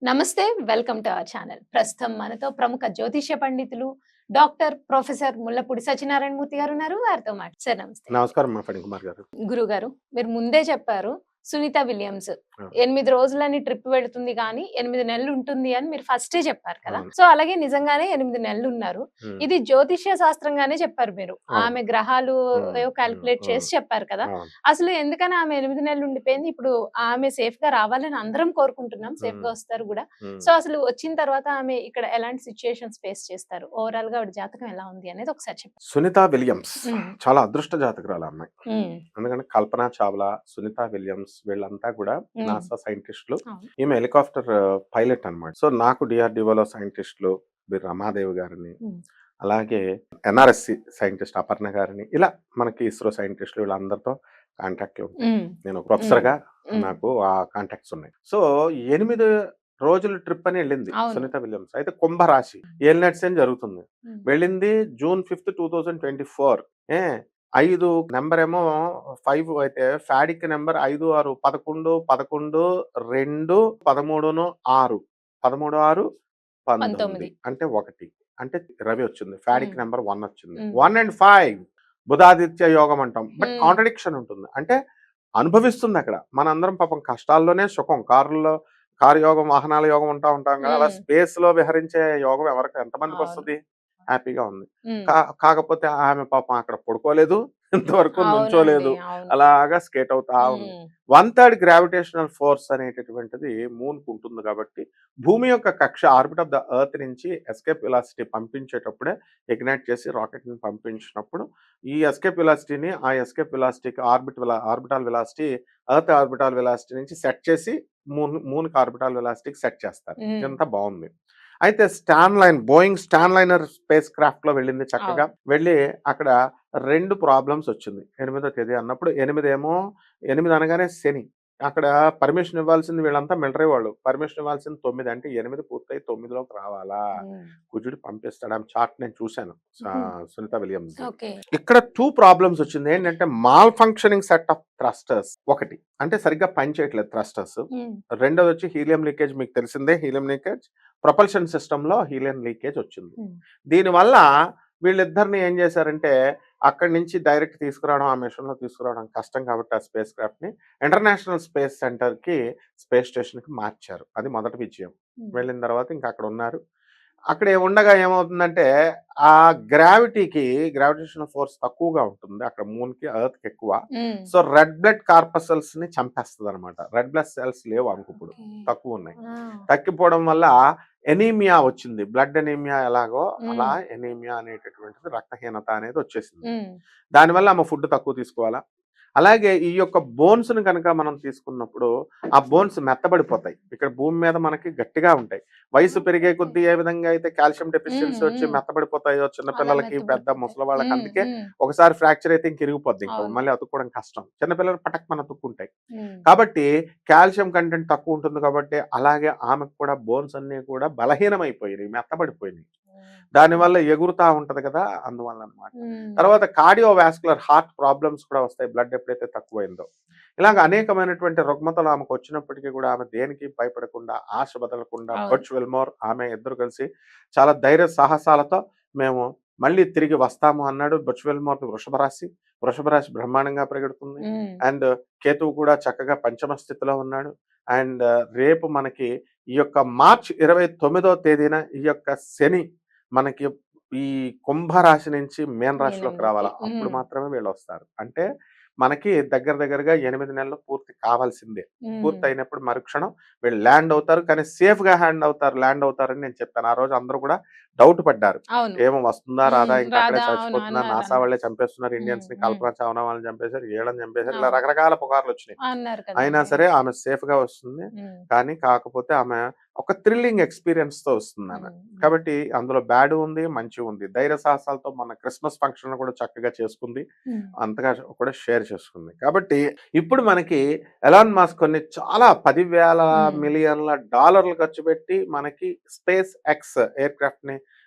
నమస్తే. Welcome to our channel. ప్రస్తుతం మనతో ప్రముఖ జ్యోతిష్య పండితులు డాక్టర్, ప్రొఫెసర్ ముల్లపూడి సత్యనారాయణ మూర్తి గారు ఉన్నారు. వారితో సార్ నమస్తే. నమస్కారం మా ఫణి కుమార్ గారు. గురుగారు, మీరు ముందే చెప్పారు సునీత విలియమ్స్ ఆ! 8 రోజులని ట్రిప్ వెళ్తుంది గానీ 8 నెలలు ఉంటుంది అని మీరు ఫస్టే చెప్పారు కదా! అవును. సో అలాగే నిజంగానే 8 నెలలు ఉన్నారు. హ్మ్. ఇది జ్యోతిష్య శాస్త్రంగానే చెప్పారు మీరు. అవును. ఆమె గ్రహాలు హ్మ్. కాలిక్యులేట్ చేసి చెప్పారు కదా! అవును. అసలు ఎందుకని ఆమె 8 నెలలు ఉండిపోయింది? ఇప్పుడు ఆమె సేఫ్‌గా రావాలని అందరం కోరుకుంటున్నాం. సేఫ్‌గా హ్మ్. వస్తారు గూడా. హ్మ్. సో అసలు వచ్చిన తర్వాత ఆమె ఇక్కడ ఎలాంటి సిట్యుయేషన్స్ ఫేస్ చేస్తారు? ఓవరాల్‌గా ఆవిడ జాతకం ఎలా ఉంది అనేది ఒకసారి చెప్పండి. సునీత విలియమ్స్ హ్మ్. చాలా అదృష్ట జాతకురాలు ఆ అమ్మాయి. హ్మ్. ఎందుకంటే కల్పన చావ్లా, సునీత విలియమ్స్ వీళ్ళంతా కూడా హ్మ్. నాసా సైంటిస్టులు. అవును. ఈమె హెలికాప్టర్ పైలట్ అన్నమాట. సో నాకు DRDOలో సైంటిస్టులు రమాదేవి గారిని, హ్మ్. అలాగే NRSC సైంటిస్ట్ అపర్ణ గారిని, ఇలా మనకి ఇస్రో సైంటిస్టులు వీళ్ళందరితో కాంటాక్ట్‌లో ఉంటాయి. హ్మ్. నేను ఒక హ్మ్. ప్రొఫెసర్‌గా హ్మ్. నాకు ఆ కాంటాక్ట్స్ ఉన్నాయి. సో 8 రోజుల ట్రిప్ అని వెళ్ళింది అవును. సునీత విలియమ్స్. అయితే కుంభరాశి ఏలినాటి శని జరుగుతుంది. హ్మ్. వెళ్ళింది జూన్ 5, 2024. ఏ 5 నంబర్ ఏమో 5 అయితే ఫాడిక్ నంబర్ 5, 6, 11, 11, 2, 13, 6, 13, 6, 19 19. అంటే 1 అంటే రవి వచ్చింది. ఫాడిక్ హ్మ్. నంబర్ 1 వచ్చింది. హ్మ్. 1 అండ్ 5 బుధాదిత్య యోగం అంటాం. బట్ హ్మ్. కాంట్రడిక్షన్ ఉంటుంది. అంటే అనుభవిస్తుంది అక్కడ. మనందరం పాపం కష్టాల్లోనే సుఖం. కారు యోగం, వాహనాల యోగం ఉంటాం కదా! అలా హ్మ్. స్పేస్‌లో విహరించే యోగం అవును. ఎంతమందికొస్తది? హ్యాపీగా ఉంది. హ్మ్. కాకపోతే ఆమె పాపం అక్కడ పడుకోలేదు. ఇంతవరకు అవునండి. నుంచోలేదు. అవును. అలాగా స్కేట్ అవుతా ఉంది. హ్మ్. 1/3 గ్రావిటేషనల్ ఫోర్స్ అనేటటువంటిది మూన్‌కుంటుంది కాబట్టి, భూమి యొక్క కక్ష ఆర్బిట్ ఆఫ్ ద ఎర్త్ నుంచి ఎస్కేప్ వెలాసిటీ పంపించేటప్పుడే ఇగ్నైట్ చేసి రాకెట్‌ని పంపించినప్పుడు, ఈ ఎస్కేప్ వెలాసిటీని ఆ ఎస్కేప్ వెలాసిటీకి orbital velocity earth orbital velocity నుంచి సెట్ చేసి మూన్‌కి ఆర్బిటాల్ వెలాసిటీకి సెట్ చేస్తారు. హ్మ్. ఇదంతా బావుంది. అయితే బోయింగ్ స్టాన్‌లైనర్ స్పేస్ క్రాఫ్ట్‌లో వెళ్ళింది చక్కగా. అవును. వెళ్ళి అక్కడ 2 ప్రాబ్లమ్స్ వచ్చింది. 8వ తేదీ అన్నప్పుడు 8 అనగానే శని. అక్కడ పర్మిషన్ ఇవ్వాల్సింది వీళ్ళంతా మిలిటరీ వాళ్ళు. పర్మిషన్ ఇవ్వాల్సింది 9 అంటే 8 పూర్తయి 9లోకి రావాలా? హ్మ్. కుజుడు పంపిస్తాడు. ఆమె చార్ట్ నేను చూసాను. హ్మ్. సునీత విలియమ్స్‌ది. ఓకే. ఇక్కడ 2 ప్రాబ్లమ్స్ వచ్చింది. ఏంటంటే mall functioning set of thrusters ఒకటి. అంటే సరిగ్గా పని చేయట్లేదు థ్రస్టర్స్. హ్మ్. రెండోదొచ్చి హీలియం లీకేజ్ మీకు తెలిసిందే హీలియం లీకేజ్. ప్రొపల్షన్ సిస్టమ్‌లో హీలియం లీకేజ్ వచ్చింది. హ్మ్. దీనివల్ల వీళ్ళిద్దరిని ఏం చేశారంటే అక్కడి నుంచి డైరెక్ట్ తీసుకురావడం, ఆ మిషన్‌లో తీసుకురావడం కష్టం కాబట్టి ఆ స్పేస్ క్రాఫ్ట్‌ని ఇంటర్నేషనల్ స్పేస్ సెంటర్‌కి స్పేస్ స్టేషన్‌కి మార్చారు. అది మొదటి విజయం. హ్మ్. వెళ్ళిన తర్వాత ఇంక అక్కడ ఉన్నారు. అక్కడ ఉండగా ఏమవుతుందంటే ఆ గ్రావిటేషనల్ ఫోర్స్ తక్కువగా ఉంటుంది. అక్కడ మూన్‌కి, ఎర్త్‌కి ఎక్కువ. హ్మ్. సో రెడ్ బ్లడ్ కార్పసల్స్‌ని చంపేస్తదనమాట. రెడ్ బ్లడ్ సెల్స్ లేవు ఆమెకిప్పుడు. ఓకే. తక్కువున్నాయి. ఆ! తగ్గిపోవడం వల్ల ఎనీమియా వచ్చింది. బ్లడ్ ఎనీమియా ఎలాగో అలా హ్మ్. ఎనీమియా అనేటటువంటిది రక్తహీనత అనేది వచ్చేసింది. హ్మ్. దానివల్ల ఆమె ఫుడ్ తక్కువ తీసుకోవాలా. అలాగే ఈ యొక్క బోన్స్‌ని గనక మనం తీసుకున్నప్పుడు, ఆ బోన్స్ మెత్తబడిపోతాయి. ఇక్కడ భూమి మీద మనకి గట్టిగా ఉంటాయి. వయసు పెరిగే ఓకే. కొద్దీ ఏ విధంగా అయితే కాల్షియం హ్మ్. డెఫిషియన్సీ వచ్చి హ్మ్. మెత్తబడిపోతాయో చిన్న అలా పిల్లలకి, పెద్ద మెత్తబడిపోతాయి. ముసలి వాళ్ళకి హ్మ్. అందుకే హ్మ్. ఒకసారి ఫ్రాక్చర్ అయితే ఇంక ఇరిగిపోద్ది. ఇంక అవును. మళ్ళీ అతుక్కోవడం కష్టం. చిన్న పిల్లలు పటక్కమని అతుక్కుంటాయి. హ్మ్. కాబట్టి కాల్షియం కంటెంట్ తక్కువ ఉంటుంది కాబట్టి, అలాగే ఆమెకు కూడా బోన్స్ అన్నీ కూడా బలహీనమైపోయినాయి. మెత్తబడిపోయినాయి. ఓకే. దానివల్ల ఎగురుతా ఉంటది కదా! అందువల్లనమాట. హ్మ్. తర్వాత కార్డియోవాస్కులర్ హార్ట్ ప్రాబ్లమ్స్ కూడా వస్తాయి. బ్లడ్ ఎప్పుడైతే తక్కువైందో. ఇలాగ హ్మ్. అనేకమైనటువంటి రుగ్మతలు ఆమెకొచ్చినప్పటికీ కూడా ఆమె దేనికి భయపడకుండా, ఆశ వదలకుండా అవును. బర్చ్ విల్మోర్ ఆమె ఇద్దరు కలిసి చాలా ధైర్య సాహసాలతో మేము మళ్ళీ తిరిగి వస్తాము అన్నాడు. బర్చ్ విల్మోర్ వృషభ రాశి బ్రహ్మాండంగా పరిగెడుతుంది. హ్మ్. అండ్ కేతువు కూడా చక్కగా పంచమ స్థితిలో ఉన్నాడు. అండ్ రేపు మనకి ఈ యొక్క మార్చ్ 29వ తేదీన ఈ యొక్క శని మనకి ఈ కుంభరాశి నుంచి మీన రాశిలోకి మీనంలోకి. రావాలా. అప్పుడు హ్మ్. మాత్రమే వీళ్ళొస్తారు. అంటే మనకి దగ్గరగా 8 నెలలు పూర్తి కావాల్సిందే. హ్మ్. పూర్తయినప్పుడు మరుక్షణం వీళ్ళు కానీ సేఫ్‌గా ల్యాండ్ అవుతారని నేను చెప్పాను. ఆ రోజు అందరూ కూడా డౌట్ పడ్డారు. అవును. ఏమో వస్తుందా? రాదా? హ్మ్. ఇంక అక్కడే రాదా? అవును. చచ్చిపోతుందా? అన్నారు. నాసా అన్నారు. వాళ్ళే చంపేస్తున్నారు హ్మ్. ఇండియన్స్‌ని. హ్మ్. కల్పన చావ్లా వాళ్ళని చంపేసారు. ఈళ్ళని చంపేసారు. ఇలా అవును. రకరకాల పుకార్లొచ్చినాయి. అన్నారు కదా! అయినా హ్మ్. సరే ఆమె సేఫ్‌గా వస్తుంది. హ్మ్. కానీ కాకపోతే ఆమె ఒక థ్రిల్లింగ్ ఎక్స్‌పీరియన్స్‌తో వస్తుందామె. హ్మ్. హ్మ్. కాబట్టి అందులో బ్యాడు ఉంది, మంచి ఉంది. ధైర్య సాహసాలతో మన క్రిస్మస్ ఫంక్షన్‌లు కూడా చక్కగా చేసుకుంది. హ్మ్. అంతగా కూడా షేర్ చేసుకుంది. కాబట్టి ఇప్పుడు మనకి ఎలాన్ మస్క్ కొన్ని చాలా 10,000 హ్మ్. మిలియన్ల డాలర్లు ఖర్చు పెట్టి మనకి స్పేస్ ఎక్స్ ఎయిర్‌క్రాఫ్ట్‌ని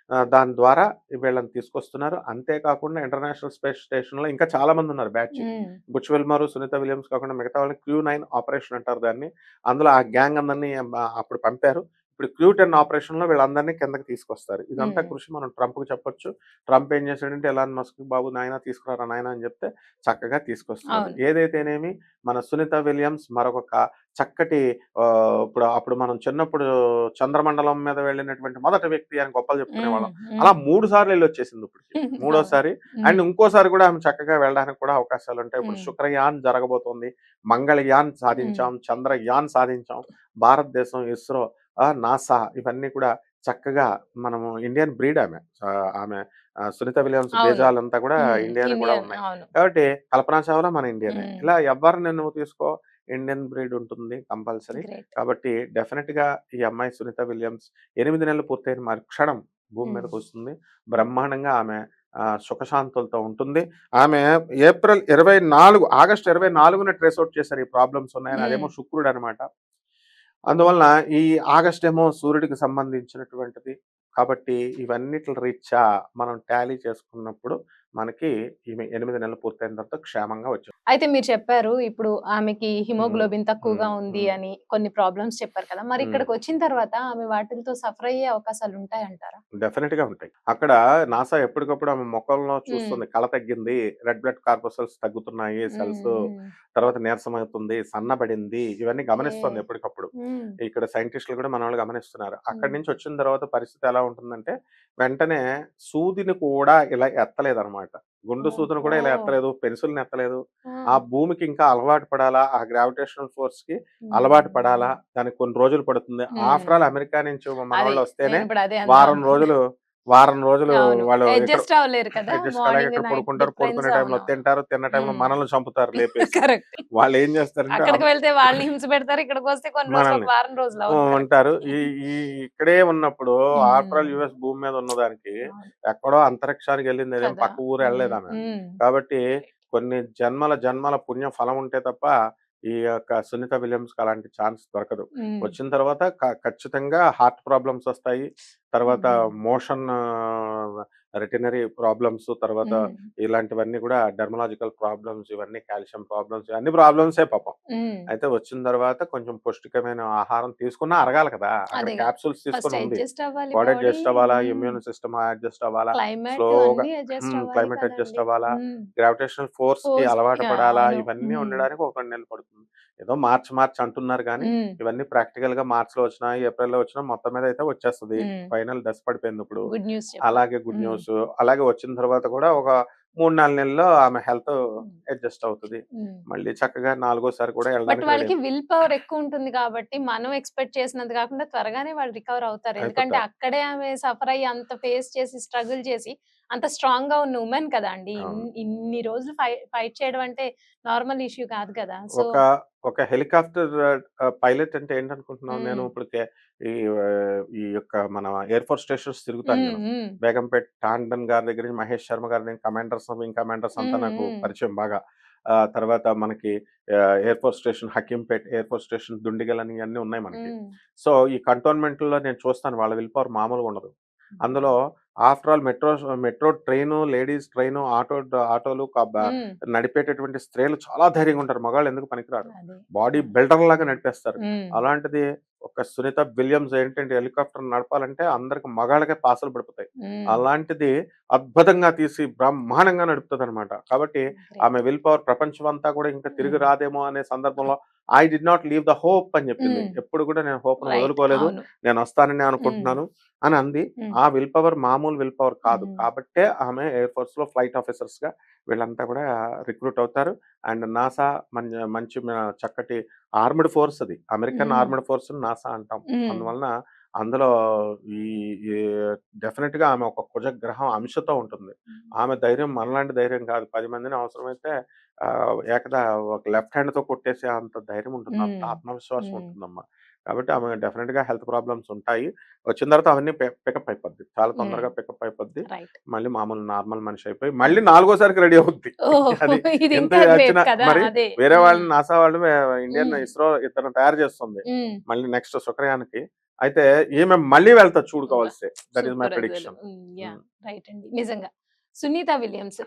దాని ద్వారా వీళ్ళని తీసుకొస్తున్నారు. అంతే కాకుండా ఇంటర్నేషనల్ స్పేస్ స్టేషన్‌లో ఇంకా చాలా మందున్నారు బ్యాచ్. హ్మ్. బుచ్ విల్మర్, సునీత విలియమ్స్ కాకుండా మిగతా వాళ్ళని క్రూ 9 ఆపరేషన్ అంటారు దాన్ని. అందులో ఆ గ్యాంగ్ అందరిని అప్పుడు పంపారు. ఇప్పుడు Q10 ఆపరేషన్‌లో వీళ్ళందరినీ కిందకి తీసుకొస్తారు. ఇదంతా హ్మ్. కృషి మనం ట్రంప్‌కి చెప్పొచ్చు. ట్రంప్ ఏం చేశాడంటే ఎలాన్ మస్క్ బాబు నాయనా తీసుకురారా నాయనా అని చెప్తే చక్కగా తీసుకొస్తున్నాడు. అవును. ఏదైతేనేమి మన సునీత విలియమ్స్ మరొక చక్కటి అప్పుడు మనం చిన్నప్పుడు చంద్రమండలం మీద వెళ్ళినటువంటి మొదటి వ్యక్తి అని గొప్పలు హ్మ్. చెప్పుకునేవాళ్ళం. అలా హ్మ్. 3 సార్లు ఎళ్ళొచ్చేసింది ఇప్పటికి. అవును. మూడోసారి అండ్ హ్మ్. ఇంకోసారి కూడా ఆమె చక్కగా వెళ్ళడానికి కూడా అవకాశాలుంటాయి. ఇప్పుడు హ్మ్. శుక్రయాన్ జరగబోతోంది. మంగళయాన్ హ్మ్. సాధించాం. చంద్రయాన్ సాధించాం. భారతదేశం, ఇస్రో, నాసా ఇవన్నీ కూడా చక్కగా మనము ఇండియన్ బ్రీడ్ ఆమె. ఆమె సునీత విలియమ్స్ అవును. బీజాలంతా కూడా ఇండియన్ కూడా ఇండియన్ ఉన్నాయి. అవును. కాబట్టి కల్పనా చావ్లా మన ఇండియనే. హ్మ్. ఇలా ఎవరిని నువ్వు తీసుకో ఇండియన్ బ్రీడ్ ఉంటుంది కంపల్సరీ. గ్రేట్. కాబట్టి డెఫినిట్‌గా ఈ అమ్మాయి సునీత విలియమ్స్ 8 నెలలు పూర్తయిన మరుక్షణం భూమి హ్మ్. మీదకొస్తుంది. బ్రహ్మాండంగా ఆమె సుఖశాంతులతో ఉంటుంది. ఆమె ఏప్రిల్ 24 ఆగస్టు 24న ట్రేస్ ఔట్ చేశారు ఈ ప్రాబ్లమ్స్ ఉన్నాయని. హ్మ్. అదేమో శుక్రుడనమాట. అందువలన ఈ ఆగస్ట్ ఏమో సూర్యుడికి సంబంధించినటువంటిది. కాబట్టి ఇవన్నిట్ల రీత్యా మనం టాలీ చేసుకున్నప్పుడు మనకి ఈమె 8 నెలలు పూర్తయిన తర్వాత క్షేమంగా వచ్చేస్తుంది. అయితే మీరు చెప్పారు ఇప్పుడు ఆమెకి హ్మ్. హిమోగ్లోబిన్ తక్కువగా హ్మ్. ఉంది హ్మ్. అని కొన్ని ప్రాబ్లమ్స్ చెప్పారు కదా! మరి హ్మ్. ఇక్కడికొచ్చిన తర్వాత ఆమె వాటిలతో సఫర్ అయ్యే అవకాశాలుంటాయంటారా? డెఫినిట్‌గా ఉంటాయి. అక్కడ నాసా ఎప్పటికప్పుడు ఆమె మొఖంలో హ్మ్. చూస్తుంది. కళ తగ్గింది. రెడ్ బ్లడ్ కార్పసల్స్ తగ్గుతున్నాయి. హ్మ్. సెల్స్ హ్మ్. తర్వాత నీరసమవుతుంది. సన్నబడింది. ఇవన్నీ ఓకే. గమనిస్తోంది ఎప్పటికప్పుడు. హ్మ్. ఇక్కడ సైంటిస్ట్‌లు కూడా మనోళ్ళు గమనిస్తున్నారు. అక్కడి హ్మ్. నుంచి వచ్చిన తర్వాత పరిస్థితి ఎలా ఉంటుందంటే, వెంటనే సూదిని కూడా ఇలా ఎత్తలేదనమాట. గుండు సూదిని ఓహో! కూడా ఇలా ఎత్తలేదు. పెన్సిల్‌ని ఎత్తలేదు. ఆ ఆ! భూమికి ఇంకా అలవాటు పడాలా. ఆ గ్రావిటేషనల్ ఫోర్స్‌కి అలవాటు పడాలా. హ్మ్. దానికి కొన్ని రోజులు పడుతుంది. ఆఫ్టర్ ఆల్ హ్మ్. అమెరికా నుంచి అదే. మనోళ్ళొస్తేనే నేనిప్పుడు అదే వారం అందామనుకున్నా. రోజులు వారం రోజులు అవును. వాళ్ళు ఇక్కడ అడ్జస్ట్ అవ్వలేరు కదా! అడ్జస్ట్ కాలేక మార్నింగ్, ఇక్కడ నైట్ పడుకుంటారు. డిఫరెన్స్. పడుకునే టైంలో అవునవును. తింటారు. తిన్న టైంలో హ్మ్. మనల్ని చంపుతారు లేపేసి. కరెక్ట్. వాళ్ళేం చేస్తారంటే అక్కడికి వెళ్తే వాళ్ళని హింస పెడతారు. ఇక్కడికొస్తే కొన్ని రోజులు ఒక మనల్ని వారం రోజులు. అవును. కరెక్ట్. ఉంటారు. ఈ ఈ ఇక్కడే ఉన్నప్పుడు ఆఫ్టర్ ఆల్ హ్మ్. యూఎస్ భూమి మీద ఉన్నదానికి అవును. ఎక్కడో అంతరిక్షానికెళ్ళింది. అదేం కదా! పక్క ఊరు హ్మ్. ఎళ్ళలేదామె. హ్మ్. కాబట్టి కొన్ని జన్మల జన్మల పుణ్య ఫలం ఉంటే తప్ప ఈ యొక్క సునీత విలియమ్స్‌కి అలాంటి ఛాన్స్ దొరకదు. హ్మ్. వచ్చిన తర్వాత ఖచ్చితంగా హార్ట్ ప్రాబ్లమ్స్ వస్తాయి. తర్వాత హ్మ్. మోషన్ రెటినరీ ప్రాబ్లమ్స్ తర్వాత హ్మ్. ఇలాంటివన్నీ కూడా డెర్మలాజికల్ ప్రాబ్లమ్స్ ఇవన్నీ కాల్షియం ప్రాబ్లమ్స్ ఇవన్నీ ప్రాబ్లమ్సే పాపం. హ్మ్. అయితే వచ్చిన తర్వాత కొంచెం పౌష్టికమైన ఆహారం తీసుకున్నా అరగాలి కదా! అక్కడ అదే గదా! క్యాప్సూల్స్ ఫస్ట్ తీసుకొని ఉంది. అడ్జస్ట్ అవ్వాలి బాడీ బాడీ. అడ్జస్ట్ అవ్వాలా, హ్మ్. ఇమ్యూన్ సిస్టమ్ అడ్జస్ట్ అవ్వాలా, క్లైమేట్ స్లోగా అన్నీ అడ్జస్ట్ అవ్వాలి క్లైమేట్ అడ్జస్ట్ కదండీ! అవ్వాలా, హ్మ్. గ్రావిటేషనల్ ఫోర్స్‌కి ఫోర్స్‌కి అలవాటు పడాలా, అవును. ఇవన్నీ హ్మ్. ఉండడానికి ఒక 2 నెలలు పడుతుంది. ఏదో మార్చ్ అంటున్నారు గానీ, హ్మ్. ఇవన్నీ ప్రాక్టికల్‌గా మార్చ్‌లో వచ్చినా, ఏప్రిల్‌లో వచ్చినా మొత్తం మీద అయితే వచ్చేస్తది. హ్మ్. ఫైనల్ దశ పడిపోయిందిప్పుడు. గుడ్ న్యూస్ చెప్పారు. అలాగే గుడ్ హ్మ్. న్యూస్. అలాగే వచ్చిన తర్వాత కూడా ఒక 3, 4 నెలల్లో ఆమె హెల్త్ హ్మ్. అడ్జస్ట్ అవుతది. హ్మ్. మళ్ళీ చక్కగా నాలుగోసారి కూడా బట్ ఎళ్ళడానికి రెడీ వాళ్ళకి విల్ పవర్ ఎక్కువుంటుంది కాబట్టి, మనం ఎక్స్‌పెక్ట్ చేసినంత కాకుండా త్వరగానే వాళ్ళు రికవర్ అవుతారు. ఎందుకంటే అయిపోతారు. అక్కడే ఆమె సఫర్ అయ్యి, అంత ఫేస్ చేసి, స్ట్రగుల్ చేసి, అంత స్ట్రాంగ్‌గా ఉన్న వుమెన్ కదా అండి. అవును. ఇన్ని రోజులు ఫైట్ చేయడం అంటే నార్మల్ ఇష్యూ కాదు కదా! సో ఒక ఒక హెలికాప్టర్ పైలట్ అంటే ఏంటనుకుంటున్నావు? నేను హ్మ్. ఇప్పుడు ఈ ఈ యొక్క మన ఎయిర్ ఫోర్స్ స్టేషన్స్ తిరుగుతాను హ్మ్. నేను. హ్మ్. బేగంపేట్ టాండన్ గారి దగ్గర నుంచి మహేష్ శర్మ గారి దగ్గర కమాండర్స్, వింగ్ కమాండర్స్ అంతా హ్మ్. నాకు హ్మ్. పరిచయం బాగా. తర్వాత మనకి air force station Hakimpet, air force station Dundigal అని ఇయన్నీ ఉన్నాయి మనకి. హ్మ్. సో, ఈ కంటోన్మెంట్‌లో నేను చూస్తాను వాళ్ళ విల్ పవర్ మామూలుగా ఉండదు. అందులో హ్మ్. After all metro train, ladies train, ఆటోలు హ్మ్. నడిపేటటువంటి స్త్రీలు చాలా ధైర్యంగా ఉంటారు. మగవాళ్ళు ఎందుకు పనికిరారు. అదే. బాడీ అవును. బిల్డర్‌లాగా నడిపేస్తారు. హ్మ్. అలాంటిది ఒక సునీత విలియమ్స్ ఏంటంటే హెలికాప్టర్ నడపాలంటే అందరికి మగాళ్ళకే పాసులు పడిపోతాయి. హ్మ్. అలాంటిది అద్భుతంగా తీసి బ్రహ్మాండంగా నడుపుతదనమాట. కాబట్టి గ్రేట్. ఆమె విల్ పవర్ ప్రపంచమంతా కూడా ఇంకా తిరిగి హ్మ్. రాదేమో అనే సందర్భంలో I did not leave the hope అని చెప్పింది. హ్మ్. ఎప్పుడు కూడా నేను హోప్‌ని రైట్. వదులుకోలేదు. అవును. నేనొస్తాననే హ్మ్. అనుకుంటున్నాను అని అంది. హ్మ్. ఆ విల్ పవర్ మామూలు విల్ పవర్ కాదు. హ్మ్. కాబట్టే ఆమె ఎయిర్ ఫోర్స్‌లో ఫ్లైట్ ఆఫీసర్స్‌గా వీళ్ళంతా కూడా రిక్రూట్ అవుతారు. అండ్ నాసా మంచి చక్కటి ఆర్మ్డ్ ఫోర్స్ అది. అమెరికన్ హ్మ్. ఆర్మ్డ్ ఫోర్స్‌ని నాసా అంటాం. హ్మ్. అందువలన అందులో ఈ ఈ డెఫినిట్‌గా ఆమె ఒక కుజగ్రహం అంశతో ఉంటుంది. ఆమె ధైర్యం మనలాంటి ధైర్యం కాదు. 10 మందిని అవసరమైతే ఒక లెఫ్ట్ హ్యాండ్‌తో కొట్టేసే అంత ధైర్యం ఉంటుంది. అంత హ్మ్. ఆత్మవిశ్వాసం హ్మ్. ఉంటుందమ్మ. కాబట్టి ఆమె డెఫినిట్‌గా హెల్త్ ప్రాబ్లమ్స్ ఉంటాయి. వచ్చిన తర్వాత అవన్నీ పికప్ అయిపోద్ది. చాలా హ్మ్. తొందరగా పికప్ అయిపోద్ది. రైట్. మళ్ళీ మామూలు నార్మల్ మనిషి అయిపోయి మళ్ళీ హ్మ్. నాలుగోసారికి రెడీ అవుద్ది. ఓహ్! అది ఇది ఎంత ఇంకా గ్రేట్ వచ్చినా కదా! మరి అదే. వేరే హ్మ్. వాళ్ళని నాసా వాళ్ళు ఇండియన్ హ్మ్. ఇస్రో ఇద్దరిని తయారు చేస్తుంది. హ్మ్. మళ్ళీ నెక్స్ట్ శుక్రయాన్‌కి. అయితే ఈమె మళ్ళీ వెళ్తది అబ్బా! చూడుకోవాల్సే. థట్ ఈస్ మై సూపర్ అసలు. ప్రిడిక్షన్. హ్మ్. యాహ్! హ్మ్. రైట్ అండి. నిజంగా. సునీత విలియమ్స్